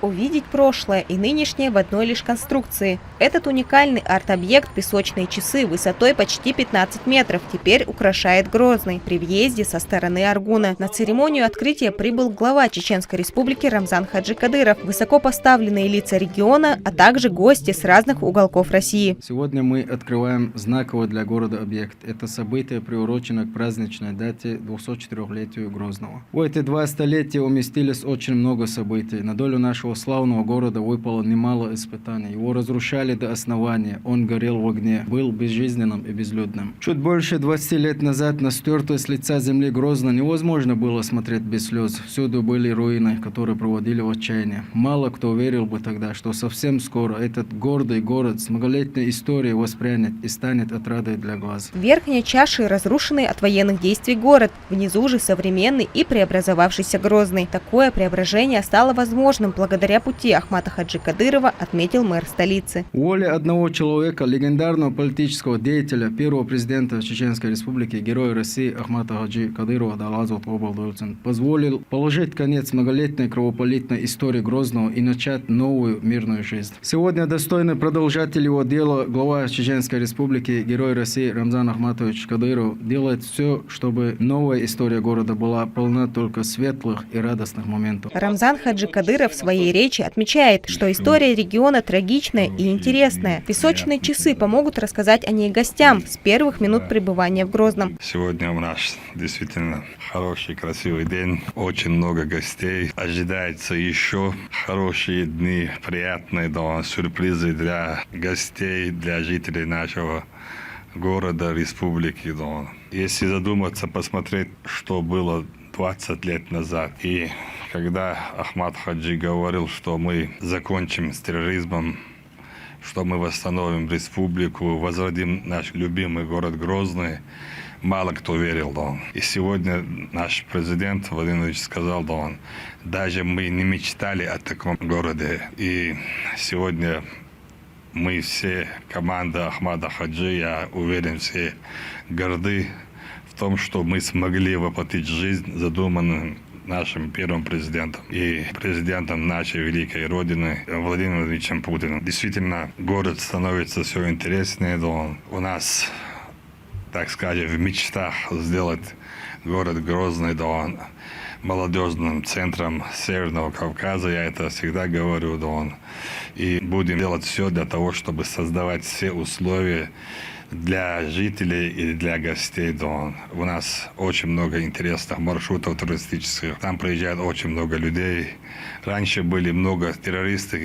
Увидеть прошлое и нынешнее в одной лишь конструкции. Этот уникальный арт-объект «Песочные часы» высотой почти 15 метров теперь украшает Грозный при въезде со стороны Аргуна. На церемонию открытия прибыл глава Чеченской Республики Рамзан Хаджи Кадыров, высокопоставленные лица региона, а также гости с разных уголков России. Сегодня мы открываем знаковый для города объект. Это событие приурочено к праздничной дате 204-летию Грозного. В эти 2 столетия уместились очень много событий. На долю нашего славного города выпало немало испытаний. Его разрушали до основания. Он горел в огне, был безжизненным и безлюдным. Чуть больше 20 лет назад на стертое с лица земли Грозно невозможно было смотреть без слез. Всюду были руины, которые проводили в отчаяние. Мало кто верил бы тогда, что совсем скоро этот гордый город с многолетней историей воспрянет и станет отрадой для глаз. В верхней чаше разрушенный от военных действий город, внизу же современный и преобразовавшийся Грозный. Такое преображение стало возможным благодаря пути Ахмата Хаджи Кадырова, отметил мэр столицы. Воля одного человека, легендарного политического деятеля, первого президента Чеченской Республики, героя России Ахмата Хаджи Кадырова, позволил положить конец многолетней кровопролитной истории Грозного и начать новую мирную жизнь. Сегодня достойный продолжатель его дела, глава Чеченской Республики, герой России Рамзан Ахматович Кадыров, делает все, чтобы новая история города была полна только светлых и радостных моментов. Рамзан Хаджи Кадыров в своей речи отмечает, что история региона трагичная и интересная. Песочные часы помогут рассказать о ней гостям с первых минут пребывания в Грозном. Сегодня у нас действительно хороший, красивый день. Очень много гостей. Ожидается еще хорошие дни, приятные сюрпризы для гостей, для жителей нашего города, республики. Если задуматься, посмотреть, что было 20 лет назад. И когда Ахмат Хаджи говорил, что мы закончим с терроризмом, что мы восстановим республику, возродим наш любимый город Грозный, мало кто верил. И сегодня наш президент Владимир Ильич сказал, даже мы не мечтали о таком городе. И сегодня мы все, команда Ахмата Хаджи, я уверен, все горды в том, что мы смогли воплотить жизнь, задуманную нашим первым президентом и президентом нашей великой Родины Владимиром Владимировичем Путиным. Действительно, город становится все интереснее. У нас, так скажем, в мечтах сделать город Грозный молодежным центром Северного Кавказа. Я это всегда говорю. И будем делать все для того, чтобы создавать все условия для жителей и для гостей. У нас очень много интересных маршрутов туристических. Там приезжает очень много людей. Раньше были много террористов,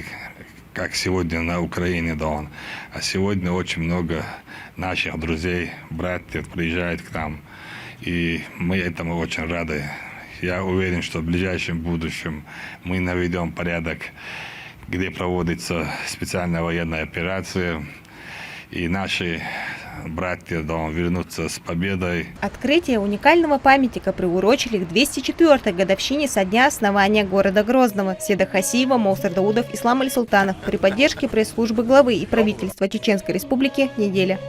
как сегодня на Украине. А сегодня очень много наших друзей, братьев приезжает к нам. И мы этому очень рады. Я уверен, что в ближайшем будущем мы наведем порядок, где проводится специальная военная операция. И наши братья вернутся с победой. Открытие уникального памятника приурочили к 204-й годовщине со дня основания города Грозного. Седа Хасиева, Моусар Даудов, Ислам Аль-Султанов при поддержке пресс-службы главы и правительства Чеченской Республики «Неделя».